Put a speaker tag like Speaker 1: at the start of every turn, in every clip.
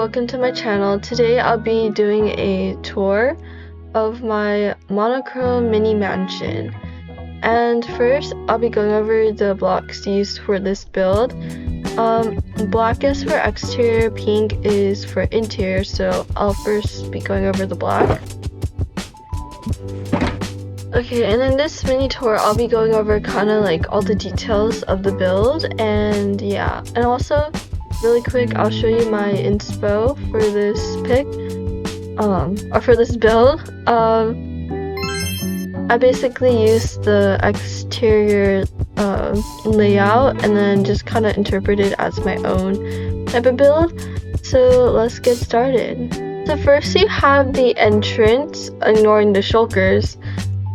Speaker 1: welcome to my channel. Today I'll be doing a tour of my monochrome mini mansion. And first I'll be going over the blocks used for this build. Black is for exterior, pink is for interior, so I'll first be going over the black. Okay, and in this mini tour I'll be going over kind of like all the details of the build, and yeah, and also really quick I'll show you my inspo for this pic, or for this build. I basically used the exterior layout and then just kind of interpreted as my own type of build. So let's get started. So first you have the entrance, ignoring the shulkers.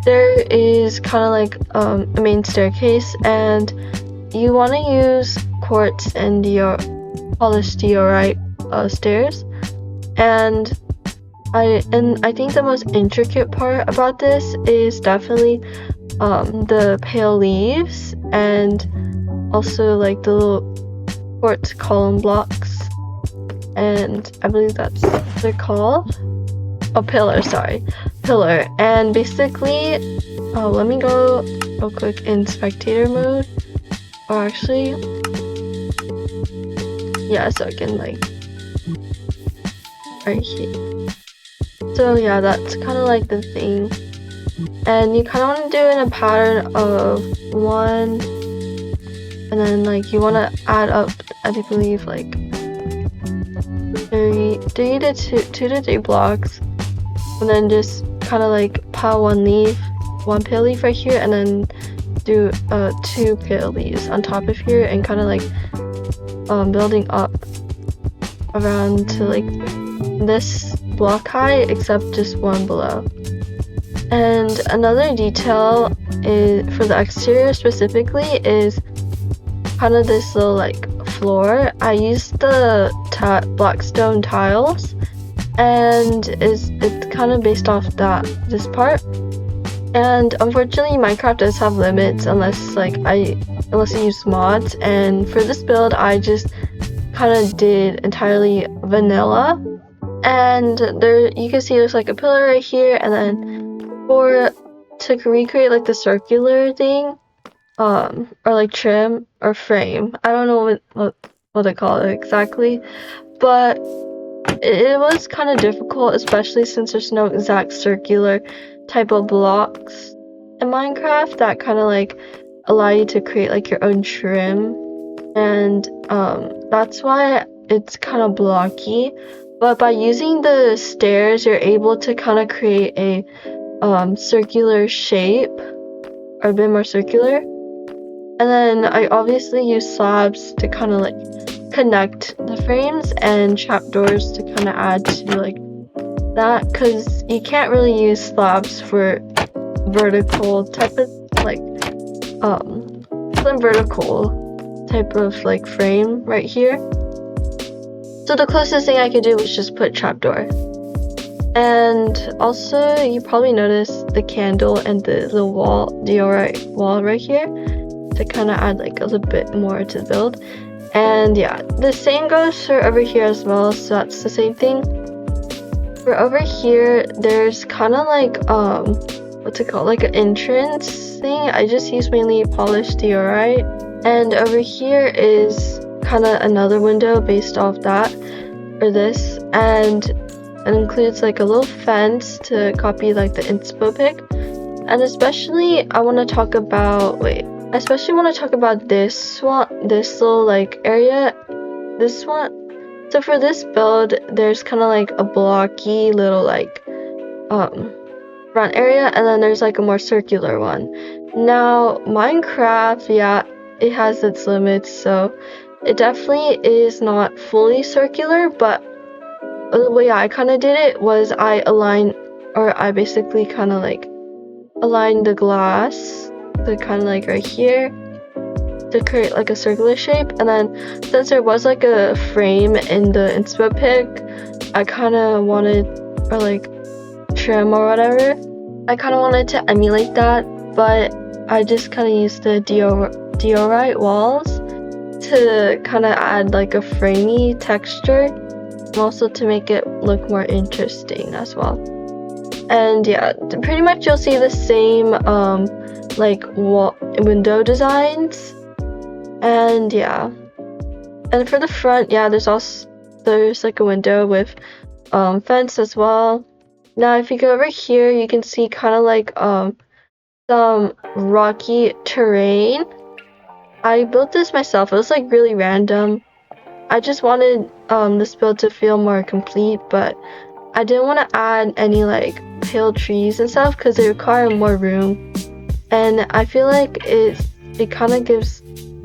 Speaker 1: There is kind of like a main staircase, and you want to use quartz and polished diorite stairs. And I think the most intricate part about this is definitely the pale leaves, and also like the little quartz column blocks, and I believe that's what they're called. Oh, pillar, and basically let me go real quick in spectator mode, or actually yeah, so I can like right here. So yeah, that's kind of like the thing, and you kind of want to do it in a pattern of 1, and then like you want to add up, I do believe like 3 to 3 blocks, and then just kind of like pile one pale leaf right here, and then do 2 pale leaves on top of here, and kind of like building up around to like this block height, except just one below. And another detail is for the exterior specifically is kind of this little like floor. I used the black stone tiles, and it's kind of based off this part. And unfortunately Minecraft does have limits unless you use mods, and for this build I just kind of did entirely vanilla. And there you can see there's like a pillar right here, and then to recreate like the circular thing, or like trim or frame, I don't know what they call it exactly, but it was kind of difficult, especially since there's no exact circular type of blocks in Minecraft that kind of like allow you to create like your own trim, and that's why it's kind of blocky. But by using the stairs, you're able to kind of create a circular shape, or a bit more circular. And then I obviously use slabs to kind of like connect the frames, and trapdoors to kind of add to like that, because you can't really use slabs for vertical type of like some vertical type of like frame right here. So the closest thing I could do was just put trapdoor. And also you probably noticed the candle and the diorite wall right here to kind of add like a little bit more to the build. And yeah, the same goes for over here as well, so that's the same thing. For over here, there's kind of like what's it called, like an entrance thing. I just use mainly polished diorite, and over here is kind of another window based off that, or this, and it includes like a little fence to copy like the inspo pic. And especially I want to talk about this little like area, this one. So for this build, there's kind of like a blocky little like front area, and then there's like a more circular one. Now Minecraft, yeah, it has its limits, so it definitely is not fully circular, but the way I kind of did it was I basically kind of like aligned the glass to kind of like right here to create like a circular shape. And then since there was like a frame in the inspo pic, I kind of wanted, or like trim or whatever, I kind of wanted to emulate that, but I just kind of used the diorite walls to kind of add like a framey texture and also to make it look more interesting as well. And yeah, pretty much you'll see the same like wall window designs. And yeah, and for the front, yeah, there's like a window with fence as well. Now if you go over here, you can see kind of like some rocky terrain. I built this myself. It was like really random. I just wanted this build to feel more complete, but I didn't want to add any like pale trees and stuff because they require more room, and I feel like it kind of gives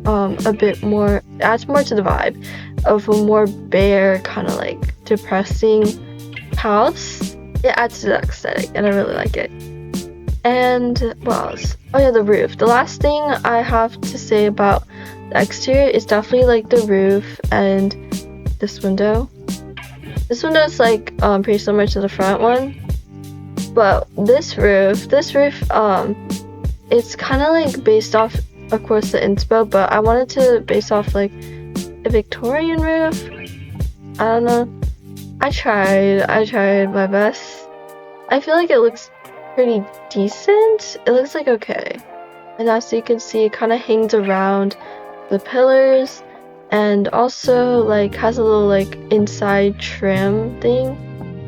Speaker 1: a bit more, adds more to the vibe of a more bare kind of like depressing house. It adds to the aesthetic and I really like it. And what else? Oh yeah, the roof. The last thing I have to say about the exterior is definitely like the roof and this window. This window is like pretty similar to the front one, but this roof, it's kind of like based off, of course, the inspo, but I wanted to base off like a Victorian roof. I don't know. I tried my best. I feel like it looks pretty decent. It looks like okay. And as you can see, it kind of hangs around the pillars and also like has a little like inside trim thing.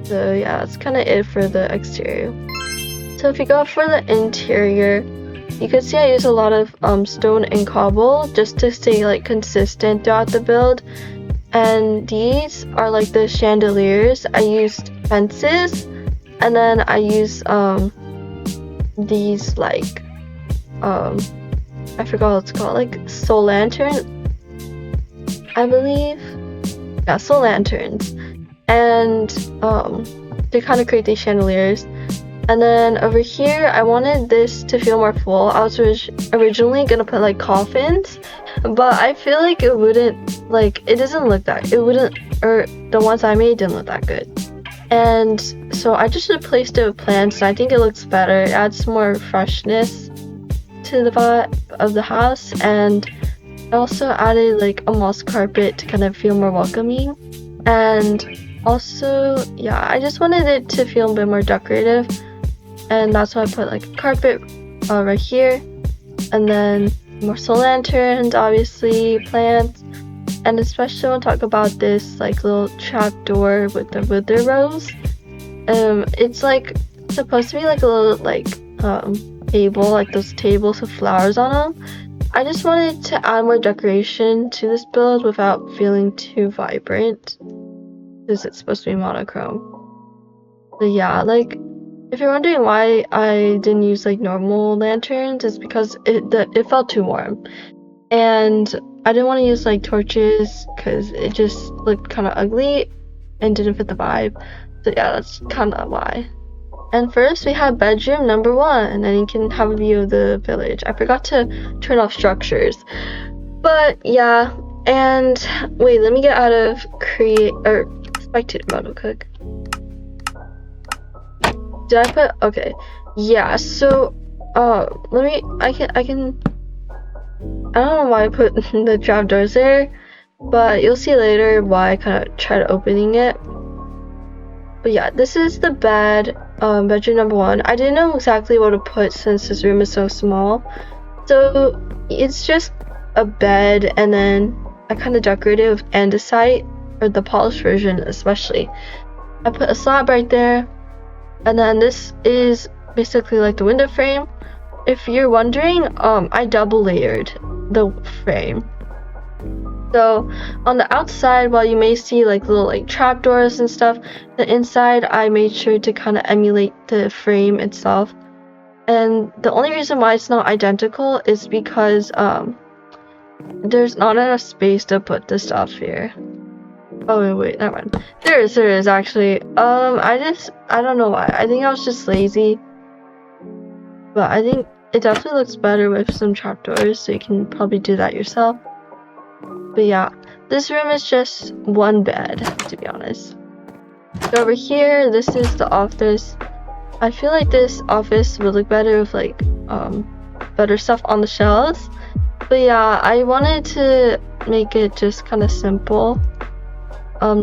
Speaker 1: So yeah, that's kind of it for the exterior. So if you go for the interior, you can see I use a lot of stone and cobble just to stay like consistent throughout the build. And these are like the chandeliers. I used fences, and then I use these like I forgot what it's called, like soul lantern, I believe. Yeah, soul lanterns. And to kind of create these chandeliers. And then over here, I wanted this to feel more full. I was originally gonna put like coffins, but I feel like it wouldn't, like, it doesn't look that, it wouldn't, or the ones I made didn't look that good. And so I just replaced it with plants, and I think it looks better. It adds more freshness to the vibe of the house, and I also added like a moss carpet to kind of feel more welcoming. And also, yeah, I just wanted it to feel a bit more decorative, and that's why I put like a carpet right here, and then more soul lanterns, obviously, plants, and especially I want to talk about this like little trap door with the wither rose. It's like supposed to be like a little like table, like those tables with flowers on them. I just wanted to add more decoration to this build without feeling too vibrant, because it's supposed to be monochrome. But yeah, like, if you're wondering why I didn't use like normal lanterns, it's because it felt too warm, and I didn't want to use like torches because it just looked kind of ugly and didn't fit the vibe. So yeah, that's kind of why. And first we have bedroom number 1, and you can have a view of the village. I forgot to turn off structures, but yeah. And wait, let me get out of create or spectator mode real quick. Did I put, okay, yeah, so let me, I don't know why I put the trapdoors there, but you'll see later why I kind of tried opening it. But yeah, this is the bed, bedroom number 1. I didn't know exactly what to put since this room is so small, so it's just a bed, and then I kind of decorated with andesite, or the polished version especially. I put a slab right there, and then this is basically like the window frame. If you're wondering, I double layered the frame. So on the outside, while you may see like little like trapdoors and stuff, the inside I made sure to kind of emulate the frame itself. And the only reason why it's not identical is because there's not enough space to put the stuff here. Oh wait, never mind. There is actually. I don't know why. I think I was just lazy. But I think it definitely looks better with some trapdoors, so you can probably do that yourself. But yeah, this room is just one bed, to be honest. So over here, this is the office. I feel like this office would look better with like better stuff on the shelves. But yeah, I wanted to make it just kind of simple.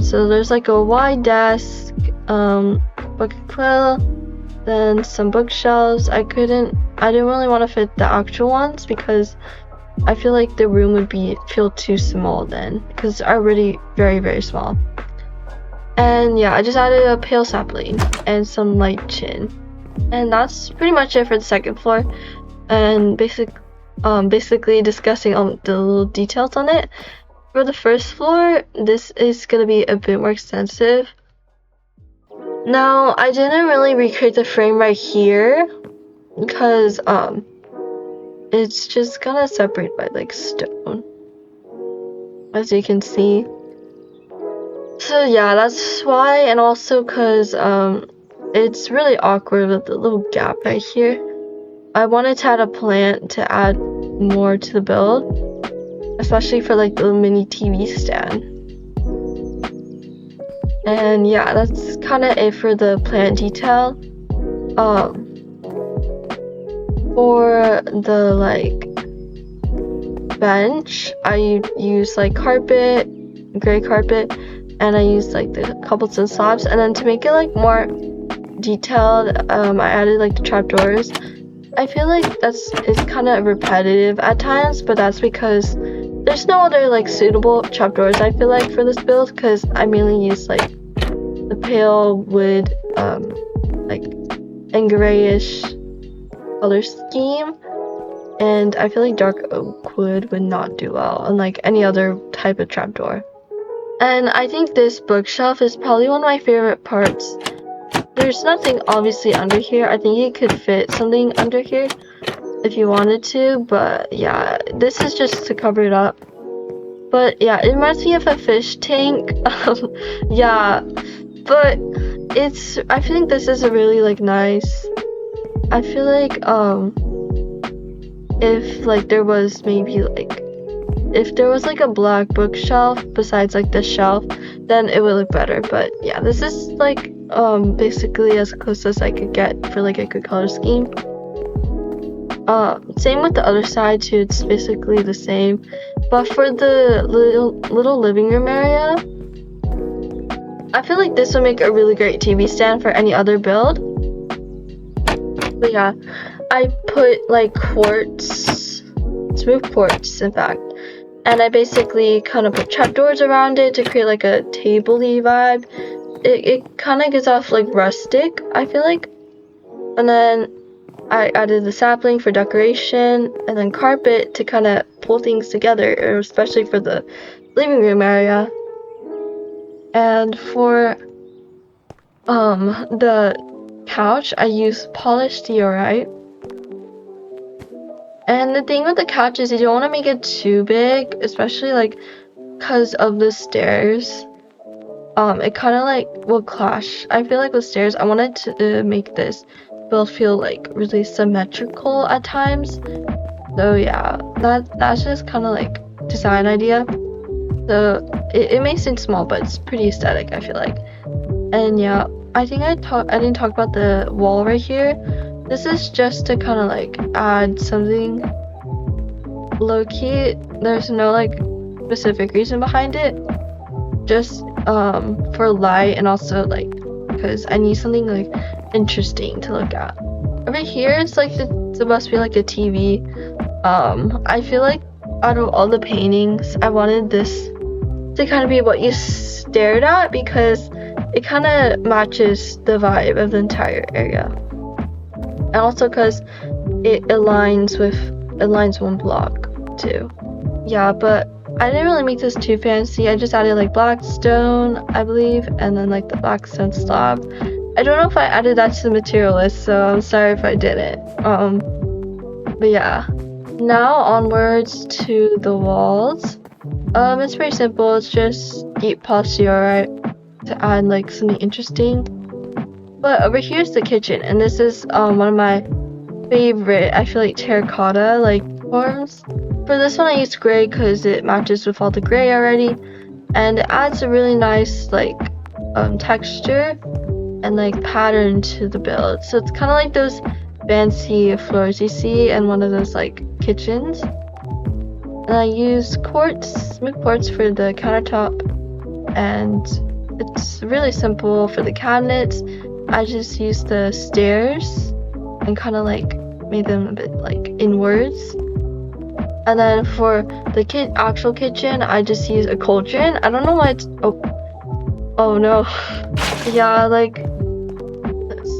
Speaker 1: So there's like a wide desk, book quill, then some bookshelves. I didn't really want to fit the actual ones because I feel like the room would feel too small then, because it's already very, very small. And yeah, I just added a pale sapling and some light chin. And that's pretty much it for the second floor. And basically discussing the little details on it. For the first floor, this is gonna be a bit more extensive. Now, I didn't really recreate the frame right here because it's just kind of separated by like stone, as you can see. So yeah, that's why, and also because it's really awkward with the little gap right here. I wanted to add a plant to add more to the build, especially for like the mini TV stand. And yeah, that's kind of it for the plant detail. For the like bench, I use like gray carpet, and I use like the cobblestone slabs. And then to make it like more detailed, I added like the trapdoors. I feel like it's kind of repetitive at times, but that's because there's no other like suitable trapdoors I feel like for this build, because I mainly use like the pale wood like and grayish color scheme, and I feel like dark oak wood would not do well on like any other type of trapdoor. And I think this bookshelf is probably one of my favorite parts. There's nothing obviously under here. I think you could fit something under here if you wanted to, but yeah, this is just to cover it up. But yeah, it reminds me of a fish tank. Yeah, but I think this is a really like nice. I feel like if like there was maybe like if there was like a black bookshelf besides like the shelf, then it would look better. But yeah, this is like basically as close as I could get for like a good color scheme. Same with the other side too, it's basically the same. But for the little living room area, I feel like this would make a really great TV stand for any other build. But yeah, I put like smooth quartz in fact, and I basically kind of put trapdoors around it to create like a table-y vibe. It kind of gives off like rustic, I feel like. And then I added the sapling for decoration, and then carpet to kind of pull things together, especially for the living room area. And for the couch, I use polished diorite. And the thing with the couch is you don't want to make it too big, especially like because of the stairs. It kind of like will clash. I feel like with stairs, I wanted to make this build feel like really symmetrical at times. So yeah, that's just kind of like design idea. So it may seem small, but it's pretty aesthetic, I feel like. And yeah, I think I didn't talk about the wall right here. This is just to kind of like add something low key. There's no like specific reason behind it. Just for light, and also like because I need something like interesting to look at. Over here it's like supposed to be like a TV. I feel like out of all the paintings, I wanted this to kind of be what you stared at, because it kind of matches the vibe of the entire area, and also because it aligns one block too. Yeah, but I didn't really make this too fancy. I just added like black stone, I believe, and then like the black stone slab. I don't know if I added that to the material list, so I'm sorry if I didn't. But yeah. Now onwards to the walls. It's pretty simple. It's just deep polyurite to add like something interesting. But over here's the kitchen, and this is one of my favorite, I feel like, terracotta like forms. For this one I used gray because it matches with all the gray already, and it adds a really nice like texture and like pattern to the build. So it's kind of like those fancy floors you see in one of those like kitchens. And I used smooth quartz for the countertop, and it's really simple. For the cabinets, I just used the stairs and kind of like made them a bit like inwards. And then for the actual kitchen, I just use a cauldron. I don't know why it's oh no. Yeah, like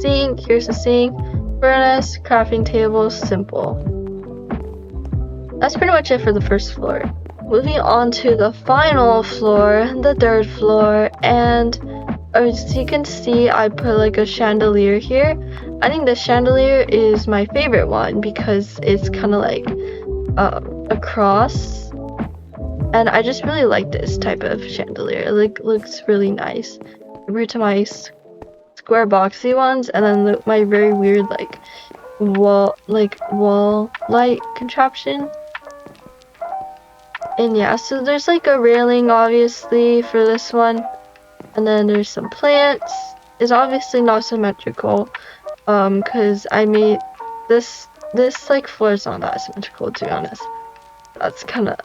Speaker 1: sink, here's the sink, furnace, crafting table, simple. That's pretty much it for the first floor. Moving on to the final floor, the third floor, and as you can see, I put like a chandelier here. I think the chandelier is my favorite one because it's kind of like a cross, and I just really like this type of chandelier. It like looks really nice compared to my square boxy ones, and then my very weird like wall light contraption. And yeah, so there's like a railing obviously for this one, and then there's some plants. It's obviously not symmetrical because I made this like floor is not that symmetrical, to be honest. That's kind of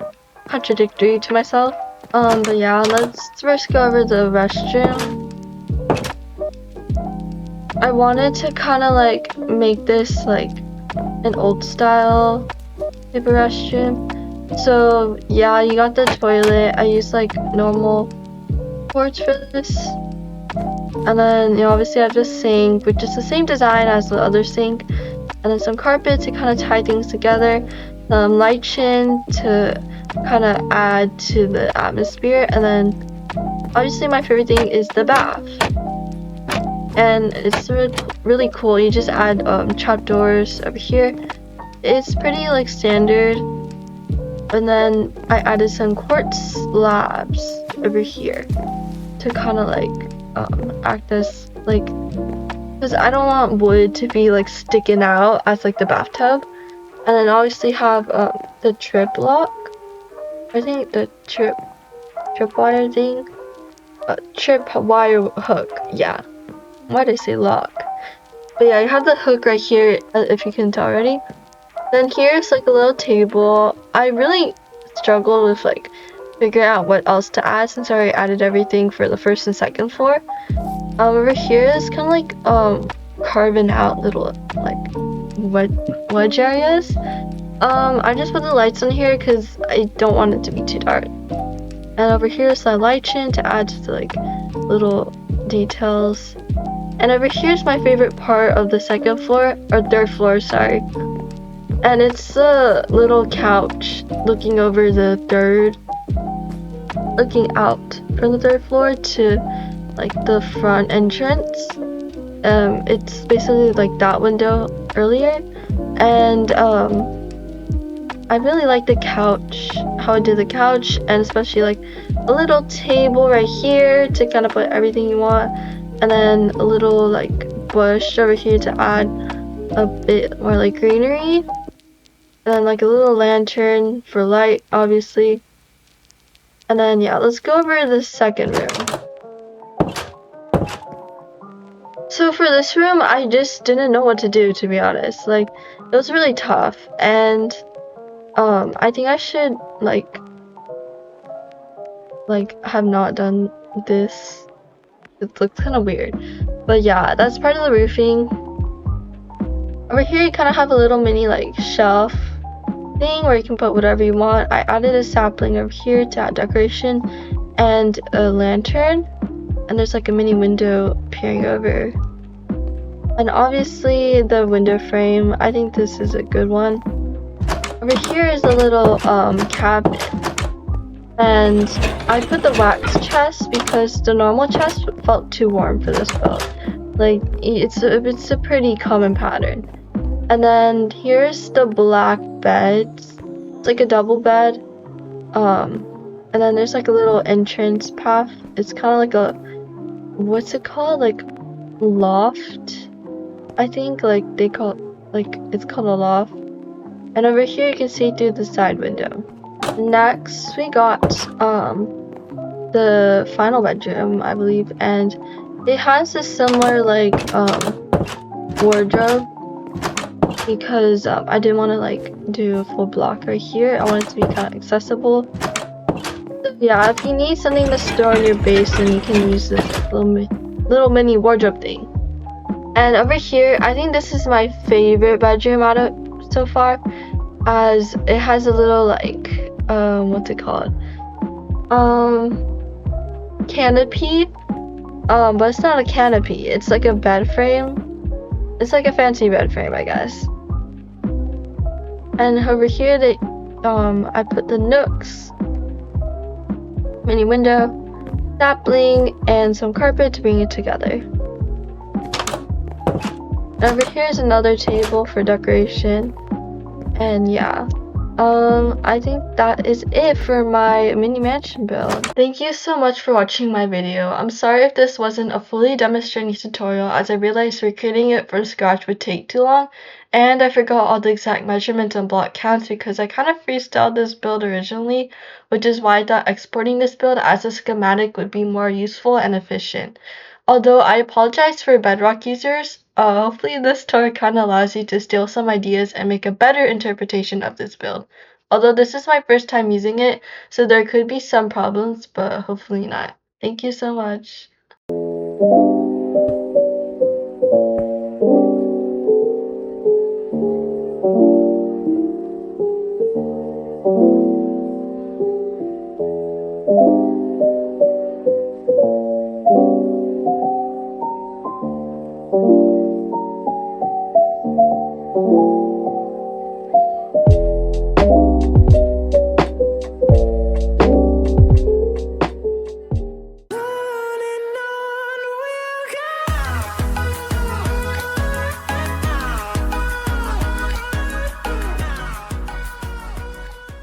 Speaker 1: contradictory to myself. But yeah, let's first go over the restroom. I wanted to kind of like make this like an old style type of restroom. So yeah, you got the toilet. I used like normal ports for this. And then obviously I have the sink, which is the same design as the other sink. And then some carpet to kind of tie things together. Light chin to kind of add to the atmosphere. And then obviously my favorite thing is the bath. And it's really cool. You just add trapdoors over here. It's pretty like standard. And then I added some quartz slabs over here to kind of like act as like, because I don't want wood to be like sticking out as like the bathtub. And then obviously have the trip lock. I think the trip wire thing, trip wire hook. Yeah. Why did I say lock? But yeah, I have the hook right here, if you can tell already. Then here's like a little table. I really struggled with like figuring out what else to add since I already added everything for the first and second floor. Over here is kind of like carving out little like wedge areas. I just put the lights on here because I don't want it to be too dark. And over here is the light chin to add to the like little details. And over here's my favorite part of the second floor, or third floor, sorry. And it's a little couch looking over the looking out from the third floor to like the front entrance. It's basically like that window earlier. And I really like the couch, how I did the couch, and especially like a little table right here to kind of put everything you want. And then a little like bush over here to add a bit more like greenery. And then like a little lantern for light, obviously. And then yeah, let's go over the second room. So for this room, I just didn't know what to do, to be honest. Like, it was really tough. And I think I should like have not done this. It looks kind of weird, but yeah, that's part of the roofing. Over here you kind of have a little mini like shelf thing where you can put whatever you want. I added a sapling over here to add decoration and a lantern, and there's like a mini window peering over. And obviously the window frame, I think this is a good one. Over here is a little cabinet. And I put the wax chest because the normal chest felt too warm for this build. Like, it's a pretty common pattern. And then here's the black bed. It's like a double bed. And then there's like a little entrance path. It's kind of like a, what's it called? Like loft, I think. Like they call it's called a loft. And over here you can see through the side window. Next we got the final bedroom, I believe, and it has a similar like wardrobe because I didn't want to like do a full block right here. I want it to be kind of accessible. Yeah, if you need something to store in your base, then you can use this little mini wardrobe thing. And over here, I think this is my favorite bedroom out of so far, as it has a little like what's it called? Canopy. But it's not a canopy. It's like a bed frame. It's like a fancy bed frame, I guess. And over here, I put the nooks, mini window, sapling, and some carpet to bring it together. Over here is another table for decoration, and yeah. I think that is it for my mini mansion build. Thank you so much for watching my video. I'm sorry if this wasn't a fully demonstrating tutorial, as I realized recreating it from scratch would take too long, and I forgot all the exact measurements and block counts because I kind of freestyled this build originally, which is why I thought exporting this build as a schematic would be more useful and efficient. Although I apologize for bedrock users, hopefully this tour kind of allows you to steal some ideas and make a better interpretation of this build. Although this is my first time using it, so there could be some problems, but hopefully not. Thank you so much.